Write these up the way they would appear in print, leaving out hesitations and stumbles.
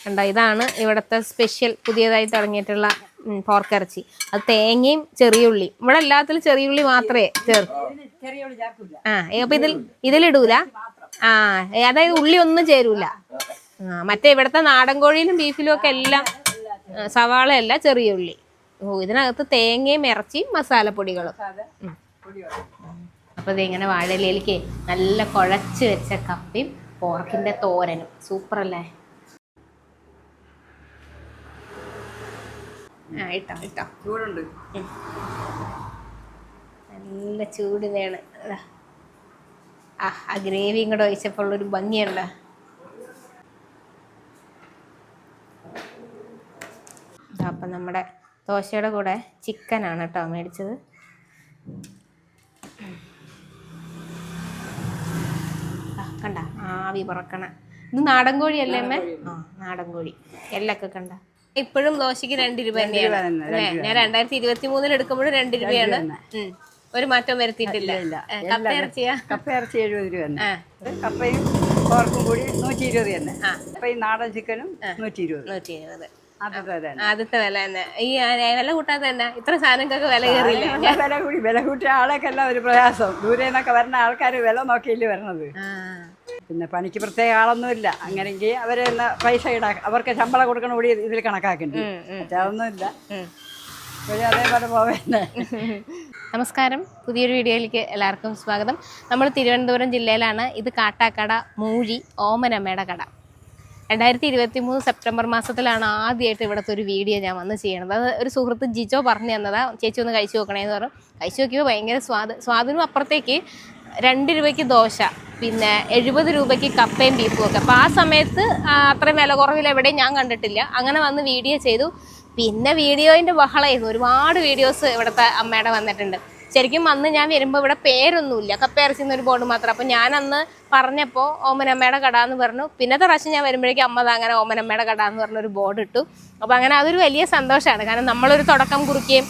കണ്ടോ, ഇതാണ് ഇവിടുത്തെ സ്പെഷ്യൽ പുതിയതായി തുടങ്ങിയിട്ടുള്ള പോർക്കിറച്ചി. അത് തേങ്ങയും ചെറിയുള്ളി. ഇവിടെ എല്ലാത്തിലും ചെറിയുള്ളി മാത്രമേ ചേർക്കൂ. അപ്പൊ ഇതിലിടൂല. അതായത് ഉള്ളി ഒന്നും ചേരൂല. മറ്റേ ഇവിടുത്തെ നാടൻ കോഴിയിലും ബീഫിലും ഒക്കെ എല്ലാം സവാള അല്ല, ചെറിയ ഉള്ളി. ഇതിനകത്ത് തേങ്ങയും ഇറച്ചിയും മസാലപ്പൊടികളും. അപ്പൊ ഇതിങ്ങനെ വാഴയിലേക്ക് നല്ല കുഴച്ച് വെച്ച കപ്പയും പോർക്കിന്റെ തോരനും. സൂപ്പർ അല്ലേ? ഇട്ടോ ചൂടുണ്ട്, നല്ല ചൂട് വേണം. ആ ഗ്രേവിയും കൂടെ ഒഴിച്ചപ്പോൾ ഒരു ഭംഗിയുണ്ട്. അപ്പം നമ്മുടെ ദോശയുടെ കൂടെ ചിക്കനാണ് കേട്ടോ മേടിച്ചത്. കണ്ട ആവി പറക്കണ. ഇത് നാടൻ കോഴിയല്ലേ അമ്മേ? നാടൻ കോഴി. എല്ലൊക്കെ കണ്ട. ഇപ്പോഴും ദോശക്ക് 2 രൂപ തന്നെയാണ് അല്ലേ? ഞാൻ 2023 എടുക്കുമ്പോഴും 2 രൂപയാണ്. ഒരു മാറ്റം വരുത്തിയിട്ടില്ല. കപ്പയിറച്ചിയാ? കപ്പയിറച്ചി 70 രൂപ തന്നെ. കപ്പയും പോർക്കും കൂടി 120 തന്നെ. കപ്പയും നാടൻ ചിക്കനും 120. ആദ്യത്തെ വില തന്നെ. ഈ വില കൂട്ടാതെ തന്നെ ഇത്ര സാധനങ്ങൾക്ക് വില കയറിയില്ല. വില കൂട്ടിയ ആളേക്കെല്ലാം ഒരു പ്രയാസം. ദൂരെ നിന്നൊക്കെ വരുന്ന ആൾക്കാർ വില നോക്കിയില്ലേ വരണത്. പിന്നെ പണിക്ക് പ്രത്യേക ആളൊന്നുമില്ല. അങ്ങനെങ്കിൽ അവരെ പൈസ അവർക്ക് ശമ്പളം കൊടുക്കണ കൂടി ഇതിൽ കണക്കാക്കുന്നുണ്ട്. അതൊന്നുമില്ല, അതേപോലെ പോവന്നെ. നമസ്കാരം, പുതിയൊരു വീഡിയോയിലേക്ക് എല്ലാവർക്കും സ്വാഗതം. നമ്മൾ തിരുവനന്തപുരം ജില്ലയിലാണ്. ഇത് കാട്ടാക്കട മൂഴി ഓമനമ്മയുടെ കട. 2023 സെപ്റ്റംബർ മാസത്തിലാണ് ആദ്യമായിട്ട് ഇവിടുത്തെ ഒരു വീഡിയോ ഞാൻ വന്ന് ചെയ്യണത്. അത് ഒരു സുഹൃത്ത് ജിജോ പറഞ്ഞു തന്നതാ. ചേച്ചി ഒന്ന് കഴിച്ചു നോക്കണേന്ന് പറഞ്ഞു. കഴിച്ചു നോക്കിയപ്പോൾ ഭയങ്കര സ്വാദിനും അപ്പുറത്തേക്ക് 2 രൂപയ്ക്ക് ദോശ, പിന്നെ 70 രൂപയ്ക്ക് കപ്പയും ബീഫും ഒക്കെ. അപ്പോൾ ആ സമയത്ത് അത്രയും വില കുറവിൽ എവിടെയും ഞാൻ കണ്ടിട്ടില്ല. അങ്ങനെ വന്ന് വീഡിയോ ചെയ്തു. പിന്നെ വീഡിയോൻ്റെ ബഹളമായിരുന്നു. ഒരുപാട് വീഡിയോസ് ഇവിടുത്തെ അമ്മയുടെ വന്നിട്ടുണ്ട്. ശരിക്കും അന്ന് ഞാൻ വരുമ്പോൾ ഇവിടെ പേരൊന്നുമില്ല, കപ്പയിറച്ചിന്നൊരു ബോർഡ് മാത്രം. അപ്പം ഞാൻ അന്ന് പറഞ്ഞപ്പോൾ ഓമനമ്മയുടെ കട എന്ന് പറഞ്ഞു. പിന്നത്തെ പ്രാവശ്യം ഞാൻ വരുമ്പോഴേക്കും അമ്മ അങ്ങനെ ഓമനമ്മയുടെ കട എന്ന് പറഞ്ഞൊരു ബോർഡ് ഇട്ടു. അപ്പോൾ അങ്ങനെ അതൊരു വലിയ സന്തോഷമാണ്. കാരണം നമ്മളൊരു തുടക്കം കുറിക്കുകയും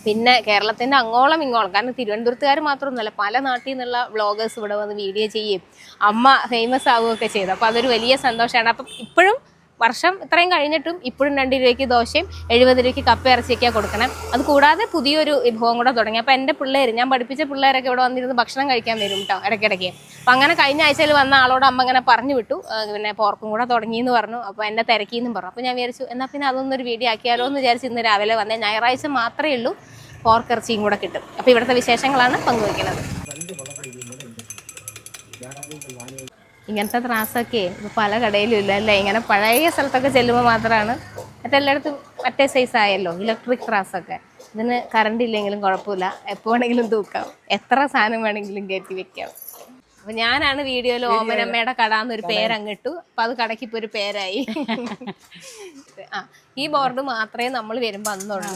പിന്നെ കേരളത്തിൻ്റെ അങ്ങോളം ഇങ്ങോളം, കാരണം തിരുവനന്തപുരത്തുകാർ മാത്രമൊന്നുമല്ല, പല നാട്ടിൽ നിന്നുള്ള വ്ളോഗേഴ്സ് ഇവിടെ വന്ന് വീഡിയോ ചെയ്യുകയും അമ്മ ഫേമസ് ആവുകയൊക്കെ ചെയ്തു. അപ്പോൾ അതൊരു വലിയ സന്തോഷമാണ്. അപ്പം ഇപ്പോഴും വർഷം ഇത്രയും കഴിഞ്ഞിട്ടും ഇപ്പോഴും 2 രൂപയ്ക്ക് ദോശയും 70 രൂപയ്ക്ക് കപ്പയിറച്ചിയൊക്കെയാണ് കൊടുക്കണം. അത് കൂടാതെ പുതിയൊരു വിഭവം കൂടെ തുടങ്ങി. അപ്പോൾ എൻ്റെ പിള്ളേർ, ഞാൻ പഠിപ്പിച്ച പിള്ളേരൊക്കെ ഇവിടെ വന്നിരുന്ന് ഭക്ഷണം കഴിക്കാൻ വരും കേട്ടോ ഇടയ്ക്കിടയ്ക്ക്. അപ്പം അങ്ങനെ കഴിഞ്ഞ ആഴ്ചയിൽ വന്ന ആളോട് അമ്മ അങ്ങനെ പറഞ്ഞു വിട്ടു, പിന്നെ പോർക്കും കൂടെ തുടങ്ങിയെന്ന് പറഞ്ഞു. അപ്പോൾ എന്നെ തിരക്കിയെന്നും പറഞ്ഞു. അപ്പോൾ ഞാൻ വിചാരിച്ചു എന്നാൽ പിന്നെ അതൊന്നൊരു വീഡിയോ ആക്കിയാലോ എന്ന് വിചാരിച്ച് ഇന്ന് രാവിലെ വന്നേ. ഞായറാഴ്ച മാത്രമേ ഉള്ളൂ പോർക്കിറച്ചിയും കൂടെ കിട്ടും. അപ്പോൾ ഇവിടുത്തെ വിശേഷങ്ങളാണ് പങ്കുവയ്ക്കുന്നത്. ഇങ്ങനത്തെ ത്രാസൊക്കെ ഇപ്പോൾ പല കടയിലും ഇല്ല അല്ലേ? ഇങ്ങനെ പഴയ സ്ഥലത്തൊക്കെ ചെല്ലുമ്പോൾ മാത്രമാണ്. മറ്റെല്ലായിടത്തും മറ്റേ സൈസ് ആയല്ലോ ഇലക്ട്രിക് ത്രാസൊക്കെ. ഇതിന് കറണ്ട് ഇല്ലെങ്കിലും കുഴപ്പമില്ല, എപ്പോൾ വേണമെങ്കിലും തൂക്കാം, എത്ര സാധനം വേണമെങ്കിലും കയറ്റി വെക്കാം. അപ്പം ഞാനാണ് വീഡിയോയിൽ ഓമനമ്മയുടെ കട എന്നൊരു പേരങ്ങിട്ടു. അപ്പം അത് കടയ്ക്ക് ഇപ്പോൾ ഒരു പേരായി. ഈ ബോർഡ് മാത്രമേ നമ്മൾ വരുമ്പോൾ അന്നുള്ളൂ.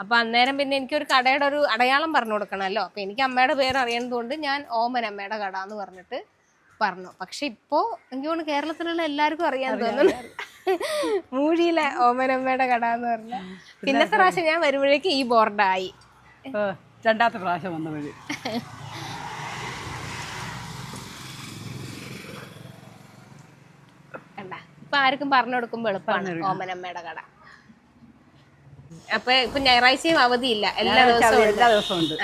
അപ്പം അന്നേരം പിന്നെ എനിക്കൊരു കടയുടെ ഒരു അടയാളം പറഞ്ഞു കൊടുക്കണമല്ലോ. അപ്പം എനിക്ക് അമ്മയുടെ പേര് അറിയുന്നതുകൊണ്ട് ഞാൻ ഓമനമ്മയുടെ കട എന്ന് പറഞ്ഞിട്ട് പറഞ്ഞു. പക്ഷെ ഇപ്പോൾ എനിക്ക് തോന്നുന്നു കേരളത്തിലുള്ള എല്ലാവർക്കും അറിയാൻ തോന്നുന്നു മൂഴിയിലെ ഓമനമ്മയുടെ കട എന്ന് പറഞ്ഞാൽ. പിന്നത്തെ പ്രാവശ്യം ഞാൻ വരുമ്പോഴേക്കും ഈ ബോർഡായി. രണ്ടാമത്തെ പ്രാവശ്യം വന്നവര് കണ്ട. ഇപ്പൊ ആർക്കും പറഞ്ഞു കൊടുക്കുമ്പോൾ എളുപ്പമാണ് ഓമനമ്മയുടെ കട. അപ്പൊ ഇപ്പൊ ഞായറാഴ്ചയും അവധിയില്ല, എല്ലാ ദിവസവും ഉണ്ട്.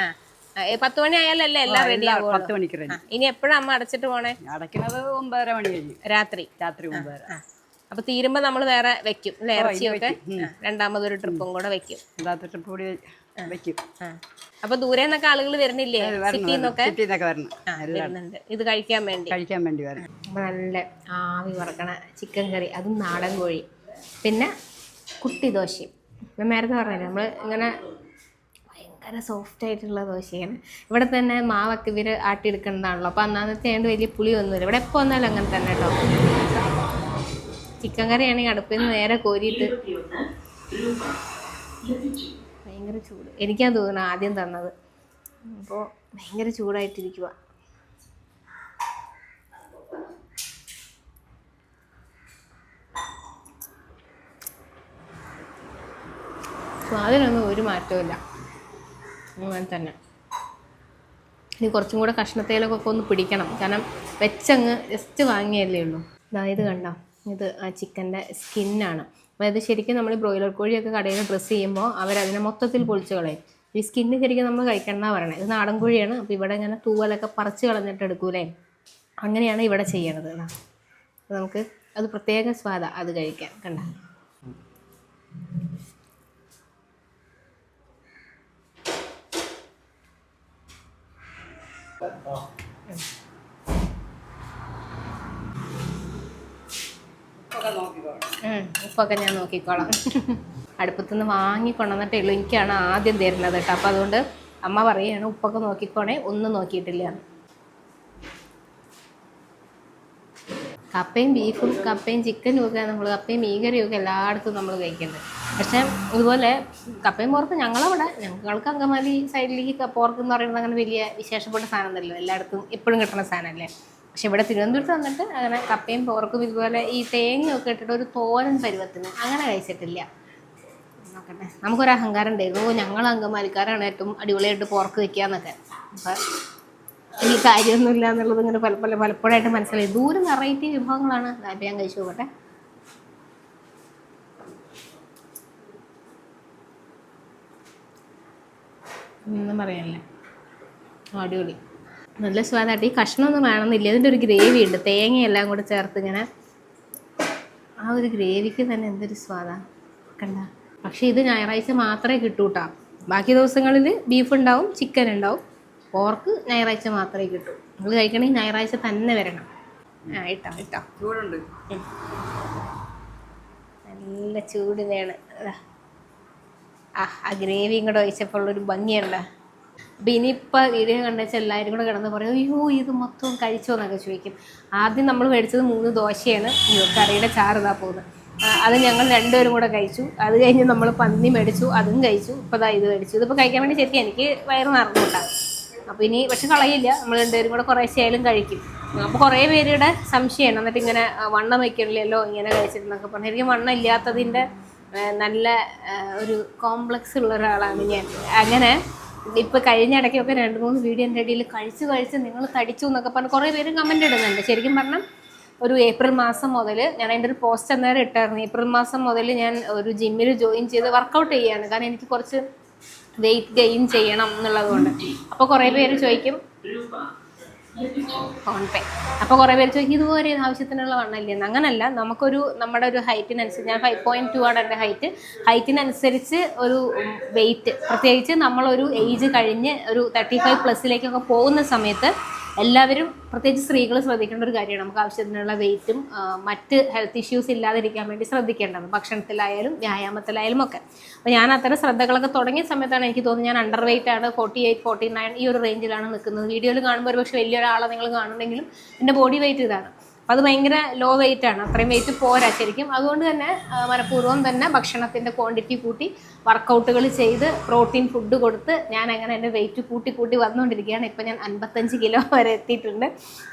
10 മണി ആയാലല്ലേ എല്ലാം റെഡി ആവും? 10 മണിക്ക് റെഡി. ഇനി എപ്പോഴും അമ്മ അടച്ചിട്ട് പോണേ? അടയ്ക്കുന്നത് 9:30 മണി കഴിഞ്ഞ് രാത്രി 9:30. അപ്പൊ തീരുമ്പോ നമ്മള് വേറെ വെക്കും അല്ലെ? ഇറച്ചിയൊക്കെ രണ്ടാമതൊരു ട്രിപ്പും കൂടെ വെക്കും. ട്രിപ്പ് കൂടി വെക്കും. അപ്പൊ ദൂരെ നിന്നൊക്കെ ആളുകൾ വരുന്നില്ലേ? സിറ്റിന്നൊക്കെ വരുന്നുണ്ട് ഇത് കഴിക്കാൻ വേണ്ടി വരും. നല്ല ആവി വറക്കണ ചിക്കൻ കറി, അതും നാടൻ കോഴി, പിന്നെ കുട്ടി ദോശയും. ഞാൻ നേരത്തെ പറഞ്ഞില്ലേ നമ്മൾ ഇങ്ങനെ ഭയങ്കര സോഫ്റ്റ് ആയിട്ടുള്ള ദോശയാണ്. ഇവിടെ തന്നെ മാവൊക്കെ ഇവർ ആട്ടിയെടുക്കുന്നതാണല്ലോ. അപ്പോൾ അന്നത്തെ ആയതുകൊണ്ട് വലിയ പുളിയൊന്നുമില്ല. ഇവിടെ എപ്പോൾ വന്നാലും അങ്ങനെ തന്നെ കേട്ടോ. ചിക്കൻ കറിയാണെങ്കിൽ അടുപ്പിൽ നിന്ന് നേരെ കോരിയിട്ട്. ഭയങ്കര ചൂട്. എനിക്കാ തോന്നുന്നു ആദ്യം തന്നത്. അപ്പോൾ ഭയങ്കര ചൂടായിട്ടിരിക്കുക. അതിനൊന്നും ഒരു മാറ്റവും അങ്ങനെ തന്നെ. ഇനി കുറച്ചും കൂടെ കഷ്ണത്തേലൊക്കെ ഒന്ന് പിടിക്കണം. കാരണം വെച്ചങ്ങ് ജസ്റ്റ് വാങ്ങിയല്ലേ ഉള്ളൂ. അതായത് കണ്ടോ, ഇത് ചിക്കൻ്റെ സ്കിന്നാണ്. അതായത് ശരിക്കും നമ്മൾ ബ്രോയിലർ കോഴിയൊക്കെ കടയിൽ ഡ്രസ്സ് ചെയ്യുമ്പോൾ അവരതിനെ മൊത്തത്തിൽ പൊളിച്ച് കളയും. ഈ സ്കിന്ന് ശരിക്കും നമ്മൾ കഴിക്കണമെന്നാണ് പറയണത്. ഇത് നാടൻ കോഴിയാണ്. അപ്പോൾ ഇവിടെ ഇങ്ങനെ തൂവലൊക്കെ പറിച്ച് കളഞ്ഞിട്ട് എടുക്കൂലേ, അങ്ങനെയാണ് ഇവിടെ ചെയ്യണത്. നമുക്ക് അത് പ്രത്യേക സ്വാദാണ് അത് കഴിക്കാൻ. കണ്ട ഉപ്പൊക്കെ ഞാൻ നോക്കിക്കോളാം. അടുപ്പത്തുനിന്ന് വാങ്ങിക്കൊണ്ടുവന്നിട്ടേ ഉള്ളൂ. എനിക്കാണ് ആദ്യം തരുന്നത് കേട്ടോ. അപ്പോൾ അതുകൊണ്ട് അമ്മ പറയുകയാണ് ഉപ്പൊക്കെ നോക്കിക്കോണേ, ഒന്നും നോക്കിയിട്ടില്ല. കപ്പയും ബീഫും കപ്പയും ചിക്കനും ഒക്കെ നമ്മൾ കപ്പയും മീൻകറിയും ഒക്കെ എല്ലായിടത്തും നമ്മൾ കഴിക്കുന്നത്. പക്ഷേ ഇതുപോലെ കപ്പയും പോർക്ക് ഞങ്ങൾക്ക് അങ്കമാലി സൈഡിലേക്ക് പോർക്ക് എന്ന് പറയുന്നത് അങ്ങനെ വലിയ വിശേഷപ്പെട്ട സാധനമല്ലല്ലോ, എല്ലായിടത്തും എപ്പോഴും കിട്ടുന്ന സാധനമല്ലേ. പക്ഷെ ഇവിടെ തിരുവനന്തപുരത്ത് വന്നിട്ട് അങ്ങനെ കപ്പയും പോർക്കും ഇതുപോലെ ഈ തേങ്ങയൊക്കെ ഇട്ടിട്ട് ഒരു തോരൻ പരുവത്തിന് അങ്ങനെ കഴിച്ചിട്ടില്ല. നോക്കട്ടെ, നമുക്കൊരു അഹങ്കാരം ഉണ്ടായിരുന്നു, ഞങ്ങൾ അങ്കമാലിക്കാരാണ് ഏറ്റവും അടിപൊളിയായിട്ട് പോർക്ക് വയ്ക്കുക എന്നൊക്കെ. അപ്പം ഈ കാര്യമൊന്നുമില്ല എന്നുള്ളത് ഇങ്ങനെ പലപ്പോഴായിട്ട് മനസ്സിലായി. ദൂരം വെറൈറ്റി വിഭവങ്ങളാണ്. ഇപ്പം ഞാൻ കഴിച്ചു പോകട്ടെ. ഒന്നും പറയാനില്ല, അടിപൊളി, നല്ല സ്വാദായിട്ട്. ഈ കഷ്ണമൊന്നും വേണമെന്നില്ല, ഇതിൻ്റെ ഒരു ഗ്രേവി ഉണ്ട്, തേങ്ങയെല്ലാം കൂടെ ചേർത്ത് ഇങ്ങനെ. ആ ഒരു ഗ്രേവിക്ക് തന്നെ എന്തൊരു സ്വാദാണ് കണ്ട. പക്ഷേ ഇത് ഞായറാഴ്ച മാത്രമേ കിട്ടൂ കേട്ടോ. ബാക്കി ദിവസങ്ങളിൽ ബീഫ് ഉണ്ടാവും, ചിക്കൻ ഉണ്ടാവും. പോർക്ക് ഞായറാഴ്ച മാത്രമേ കിട്ടൂ. നമ്മൾ കഴിക്കണമെങ്കിൽ ഞായറാഴ്ച തന്നെ വരണം. ഇട്ടോ ചൂടുണ്ട്, നല്ല ചൂടിനെയാണ്. ആ ഗ്രേവിയും കൂടെ ഒഴിച്ചപ്പോൾ ഉള്ളൊരു ഭംഗിയുണ്ട്. അപ്പം ഇനിയിപ്പോൾ വീഡിയോ കണ്ടുവച്ചാൽ എല്ലാവരും കൂടെ കിടന്ന് പറയും അയ്യോ ഇത് മൊത്തം കഴിച്ചോ എന്നൊക്കെ ചോദിക്കും. ആദ്യം നമ്മൾ മേടിച്ചത് 3 ദോശയാണ്. കറിയുടെ ചാറ് ഇതാ പോകുന്നത്. അത് ഞങ്ങൾ 2 പേരും കൂടെ കഴിച്ചു. അത് കഴിഞ്ഞ് നമ്മൾ പന്നി മേടിച്ചു, അതും കഴിച്ചു. ഇപ്പോൾ ഇത് കഴിച്ചു. ഇതിപ്പോൾ കഴിക്കാൻ വേണ്ടി ശരിക്കും എനിക്ക് വയറ് നിറഞ്ഞുകൊണ്ടാണ്. അപ്പോൾ ഇനി പക്ഷെ കളയില്ല, നമ്മൾ 2 പേരും കൂടെ കുറേശ്ശേലും കഴിക്കും. അപ്പോൾ കുറേ പേരുടെ സംശയമാണ് എന്നിട്ട് ഇങ്ങനെ വണ്ണം വയ്ക്കണില്ലല്ലോ ഇങ്ങനെ കഴിച്ചിട്ടുണ്ടെന്നൊക്കെ പറഞ്ഞു. ശരിക്കും വണ്ണം ഇല്ലാത്തതിൻ്റെ നല്ല ഒരു കോംപ്ലക്സ് ഉള്ള ഒരാളാണ് ഞാൻ. അങ്ങനെ ഇപ്പോൾ കഴിഞ്ഞ ഇടയ്ക്കൊക്കെ 2-3 വീഡിയോൻ്റെ ഇടയിൽ കഴിച്ച് നിങ്ങൾ തടിച്ചു എന്നൊക്കെ പറഞ്ഞ് കുറേ പേര് കമൻ്റ് ഇടുന്നുണ്ട്. ശരിക്കും പറഞ്ഞാൽ ഒരു ഏപ്രിൽ മാസം മുതൽ ഞാൻ അതിൻ്റെ ഒരു പോസ്റ്റ് അന്നേരം ഇട്ടായിരുന്നു. ഏപ്രിൽ മാസം മുതൽ ഞാൻ ഒരു ജിമ്മിൽ ജോയിൻ ചെയ്ത് വർക്കൗട്ട് ചെയ്യുകയാണ്. കാരണം എനിക്ക് കുറച്ച് വെയിറ്റ് ഗെയിൻ ചെയ്യണം എന്നുള്ളതുകൊണ്ട്. അപ്പോൾ കുറേ പേര് ചോദിക്കും ഫോൺ പേ. അപ്പോൾ കുറേ പേര് ചോദിക്കും ഇതുപോലെ ആവശ്യത്തിനുള്ള വണ്ണമില്ലെന്ന്. അങ്ങനല്ല, നമ്മുടെ ഒരു ഹൈറ്റിനനുസരിച്ച്, ഞാൻ 5.2 ആണ് എൻ്റെ ഹൈറ്റിനനുസരിച്ച് ഒരു വെയിറ്റ്, പ്രത്യേകിച്ച് നമ്മളൊരു ഏജ് കഴിഞ്ഞ് ഒരു 35+ പോകുന്ന സമയത്ത് എല്ലാവരും, പ്രത്യേകിച്ച് സ്ത്രീകൾ ശ്രദ്ധിക്കേണ്ട ഒരു കാര്യമാണ്. നമുക്ക് ആവശ്യത്തിനുള്ള വെയിറ്റും മറ്റ് ഹെൽത്ത് ഇഷ്യൂസ് ഇല്ലാതിരിക്കാൻ വേണ്ടി ശ്രദ്ധിക്കേണ്ടത്, ഭക്ഷണത്തിലായാലും വ്യായാമത്തിലായാലും ഒക്കെ. അപ്പോൾ ഞാൻ അത്തരം ശ്രദ്ധകളൊക്കെ തുടങ്ങിയ സമയത്താണ് എനിക്ക് തോന്നുന്നത് ഞാൻ അണ്ടർ വെയിറ്റ് ആണ്, 48-49 ഈ ഒരു റേഞ്ചിലാണ് നിൽക്കുന്നത്. വീഡിയോയിൽ കാണുമ്പോൾ ഒരു പക്ഷേ വലിയൊരാളെ നിങ്ങൾ കാണുന്നുണ്ടെങ്കിലും എൻ്റെ ബോഡി വെയിറ്റ് ഇതാണ്. അപ്പോൾ അത് ഭയങ്കര ലോ വെയിറ്റ് ആണ്, അത്രയും വെയിറ്റ് പോരാ ശരിക്കും. അതുകൊണ്ട് തന്നെ മനഃപൂർവ്വം തന്നെ ഭക്ഷണത്തിൻ്റെ ക്വാണ്ടിറ്റി കൂട്ടി വർക്കൗട്ടുകൾ ചെയ്ത് പ്രോട്ടീൻ ഫുഡ് കൊടുത്ത് ഞാൻ അങ്ങനെ എൻ്റെ വെയിറ്റ് കൂട്ടി വന്നുകൊണ്ടിരിക്കുകയാണ്. ഇപ്പോൾ ഞാൻ 55 കിലോ വരെ എത്തിയിട്ടുണ്ട്.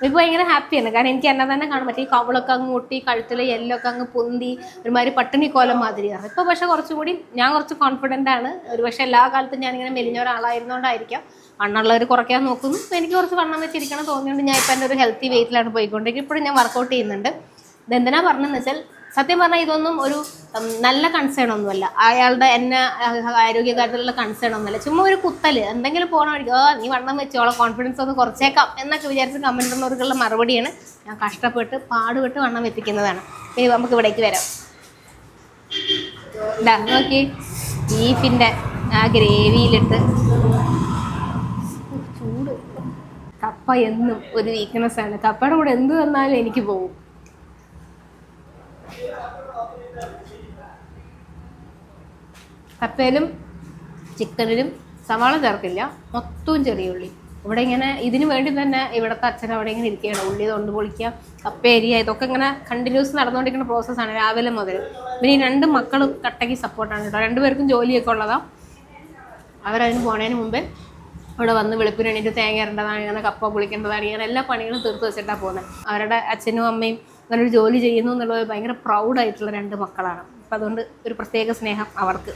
ഇപ്പോൾ ഭയങ്കര ഹാപ്പിയാണ്. കാരണം എനിക്ക് എന്നെ തന്നെ കാണാൻ പറ്റും. ഈ കവളൊക്കെ അങ്ങ് മുട്ടി, കഴുത്തിലെ എല്ലൊക്കെ അങ്ങ് പൊന്തി ഒരുമാതിരി പട്ടിണി കോലം മാതിരിയാണ്. ഇപ്പോൾ പക്ഷേ കുറച്ചുകൂടി ഞാൻ കുറച്ച് കോൺഫിഡൻ്റ് ആണ്. ഒരു പക്ഷേ എല്ലാ കാലത്തും ഞാനിങ്ങനെ മെലിഞ്ഞ ഒരാളായിരുന്നുകൊണ്ടായിരിക്കാം വണ്ണമുള്ളവർ കുറയ്ക്കാൻ നോക്കുന്നു. അപ്പോൾ എനിക്ക് കുറച്ച് വണ്ണം വെച്ചിരിക്കണം തോന്നിയുകൊണ്ട് ഞാൻ ഇപ്പോൾ എൻ്റെ ഒരു ഹെൽത്തി വെയിറ്റിലാണ് പോയിക്കൊണ്ടിരിക്കുന്നത്. ഇപ്പോഴും ഞാൻ വർക്കൗട്ട് ചെയ്യുന്നുണ്ട്. ഇതെന്തിനാ പറഞ്ഞതെന്ന് വെച്ചാൽ സത്യം പറഞ്ഞാൽ ഇതൊന്നും ഒരു നല്ല കൺസേൺ ഒന്നുമല്ല, അയാളുടെ എന്നെ ആരോഗ്യകാര്യത്തിലുള്ള കൺസേൺ ഒന്നുമല്ല. ചുമ്മാ ഒരു കുത്തല്, എന്തെങ്കിലും പോകണമായിരിക്കും നീ വണ്ണം വെച്ചോളാം, കോൺഫിഡൻസ് ഒന്ന് കുറച്ചേക്കാം എന്നൊക്കെ വിചാരിച്ച് കമൻറ്റ് ഇടുന്നവർക്കുള്ള മറുപടിയാണ്. ഞാൻ കഷ്ടപ്പെട്ട് പാടുപെട്ട് വണ്ണം വെപ്പിക്കുന്നതാണ്. ഇനി നമുക്ക് ഇവിടേക്ക് വരാം. നോക്കി ബീഫിൻ്റെ ആ ഗ്രേവിയിലിട്ട് ചൂട്. കപ്പ എന്നും ഒരു വീക്ക്നെസ്സാണ്. കപ്പയുടെ കൂടെ എന്ത് തന്നാലും എനിക്ക് പോകും. കപ്പയിലും ചിക്കനിലും സവാള ചേർക്കില്ല, മൊത്തവും ചെറിയ ഉള്ളി. ഇവിടെ ഇങ്ങനെ ഇതിനു വേണ്ടി തന്നെ ഇവിടുത്തെ അച്ഛൻ അവിടെ ഇങ്ങനെ ഇരിക്കുകയാണ്. ഉള്ളി തൊണ്ട് പൊളിക്കുക, കപ്പ അരിയ, ഇതൊക്കെ ഇങ്ങനെ കണ്ടിന്യൂസ് നടന്നുകൊണ്ടിരിക്കുന്ന പ്രോസസ്സാണ് രാവിലെ മുതൽ. പിന്നെ ഈ 2 മക്കളും കട്ടയ്ക്ക് സപ്പോർട്ടാണ് കേട്ടോ. 2 പേർക്കും ജോലിയൊക്കെ ഉള്ളതാണ്. അവരതിന് പോണതിന് മുമ്പേ ഇവിടെ വന്ന് വെളുപ്പിന് എണീറ്റ് തേങ്ങ ഇടേണ്ടതാണ്, ഇങ്ങനെ കപ്പ പൊളിക്കേണ്ടതാണ്, ഇങ്ങനെ എല്ലാ പണികളും തീർത്ത് വെച്ചിട്ടാണ് പോകുന്നത്. അവരുടെ അച്ഛനും അമ്മയും അങ്ങനെ ഒരു ജോലി ചെയ്യുന്നു എന്നുള്ളത് ഭയങ്കര പ്രൗഡായിട്ടുള്ള 2 മക്കളാണ്. അപ്പം അതുകൊണ്ട് ഒരു പ്രത്യേക സ്നേഹം അവർക്ക്.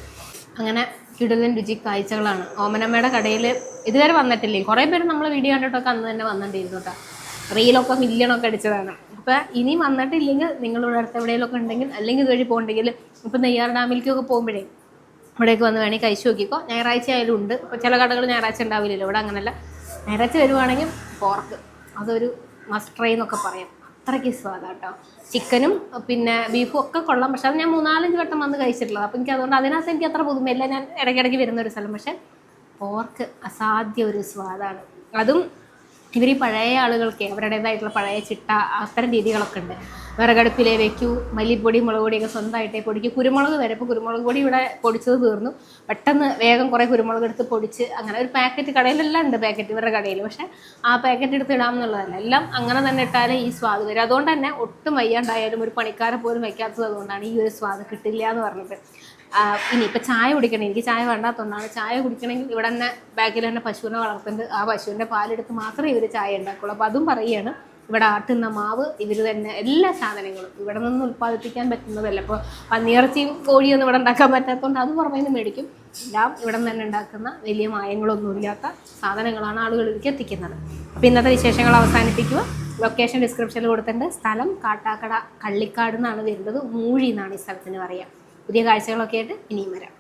അങ്ങനെ കിടിലൻ രുചി കാഴ്ചകളാണ്. ഓമനമ്മയുടെ കടയിൽ ഇതുവരെ വന്നിട്ടില്ലേ? കുറേ പേര് നമ്മൾ വീഡിയോ കണ്ടിട്ടൊക്കെ അന്ന് തന്നെ വന്നിട്ടിരുന്നു കേട്ടോ. റീലൊക്കെ മില്യണൊക്കെ അടിച്ചതാണ്. അപ്പം ഇനി വന്നിട്ടില്ലെങ്കിൽ നിങ്ങളിവിടെ അടുത്ത് എവിടെയെങ്കിലുമൊക്കെ ഉണ്ടെങ്കിൽ അല്ലെങ്കിൽ ഇതുവഴി പോകണ്ടെങ്കിൽ ഇപ്പം നെയ്യാർ ഡാമിലേക്കൊക്കെ പോകുമ്പോഴേ ഇവിടേക്ക് വന്ന് വേണമെങ്കിൽ കഴിച്ചു നോക്കിക്കോ. ഞായറാഴ്ച ആയാലും ഉണ്ട്. ഇപ്പോൾ ചില കടകൾ ഞായറാഴ്ച ഉണ്ടാവില്ലല്ലോ, ഇവിടെ അങ്ങനെയല്ല. ഞായറാഴ്ച വരുവാണെങ്കിൽ പോർക്ക് അതൊരു മസ്റ്റ് ട്രൈ എന്നൊക്കെ പറയാം. അത്രയ്ക്ക് സ്വാദാണ് കേട്ടോ. ചിക്കനും പിന്നെ ബീഫും ഒക്കെ കൊള്ളാം. പക്ഷെ അത് ഞാൻ 3-4 വട്ടം വന്ന് കഴിച്ചിട്ടുള്ളത്. അപ്പോൾ എനിക്ക് അതുകൊണ്ട് അതിനകത്ത് എനിക്ക് അത്ര പുതുമയില്ല. ഞാൻ ഇടയ്ക്കിടയ്ക്ക് വരുന്നൊരു സ്ഥലം. പക്ഷേ പോർക്ക് അസാധ്യ ഒരു സ്വാദാണ്. അതും ഇവർ ഈ പഴയ ആളുകൾക്ക് അവരുടേതായിട്ടുള്ള പഴയ ചിട്ട അത്തരം രീതികളൊക്കെ ഉണ്ട്. വിറകടുപ്പിലേ വെക്കൂ, മല്ലിപ്പൊടി മുളക് പൊടിയൊക്കെ സ്വന്തമായിട്ടേ പൊടിക്കും. കുരുമുളക് വരെ ഇപ്പോൾ കുരുമുളക് പൊടി ഇവിടെ പൊടിച്ചത് തീർന്നു. പെട്ടെന്ന് വേഗം കുറേ കുരുമുളക് എടുത്ത് പൊടിച്ച് അങ്ങനെ ഒരു പാക്കറ്റ് കടയിലെല്ലാം ഉണ്ട്, പാക്കറ്റ് ഇവരുടെ കടയിൽ. പക്ഷേ ആ പാക്കറ്റ് എടുത്ത് ഇടാമെന്നുള്ളതല്ല, എല്ലാം അങ്ങനെ തന്നെ ഇട്ടാലേ ഈ സ്വാദ് വരും. അതുകൊണ്ട് തന്നെ ഒട്ടും വയ്യാണ്ടായാലും ഒരു പണിക്കാരെ പോലും വയ്ക്കാത്തത് അതുകൊണ്ടാണ് ഈ ഒരു സ്വാദ് കിട്ടില്ല എന്ന് പറഞ്ഞിട്ട്. ഇനിയിപ്പോൾ ചായ കുടിക്കണം, എനിക്ക് ചായ വേണ്ടാത്തതുകൊണ്ടാണ്. ചായ കുടിക്കണമെങ്കിൽ ഇവിടെ തന്നെ ബാക്കിൽ തന്നെ പശുവിനെ വളർത്തുന്നുണ്ട്. ആ പശുവിൻ്റെ പാലെടുത്ത് മാത്രമേ ഇവർ ചായ ഉണ്ടാക്കുള്ളൂ. അപ്പോൾ അതും പറയുകയാണ്, ഇവിടെ ആട്ടുന്ന മാവ് ഇവർ തന്നെ എല്ലാ സാധനങ്ങളും ഇവിടെ നിന്ന് ഉൽപ്പാദിപ്പിക്കാൻ പറ്റുന്നതല്ല. അപ്പോൾ പന്നിയിറച്ചിയും കോഴിയൊന്നും ഇവിടെ ഉണ്ടാക്കാൻ പറ്റാത്തതുകൊണ്ട് അത് പുറമേ നിന്ന് മേടിക്കും. എല്ലാം ഇവിടെ നിന്ന് തന്നെ ഉണ്ടാക്കുന്ന വലിയ മായങ്ങളൊന്നുമില്ലാത്ത സാധനങ്ങളാണ് ആളുകളിലേക്ക് എത്തിക്കുന്നത്. അപ്പോൾ ഇന്നത്തെ വിശേഷങ്ങൾ അവസാനിപ്പിക്കുക. ലൊക്കേഷൻ ഡിസ്ക്രിപ്ഷനിൽ കൊടുത്തിട്ടുണ്ട്. സ്ഥലം കാട്ടാക്കട കള്ളിക്കാട് എന്നാണ് വരുന്നത്. മൂഴി എന്നാണ് ഈ സ്ഥലത്തിന് പറയുക. പുതിയ കാഴ്ചകളൊക്കെ ആയിട്ട് ഇനിയും വരാം.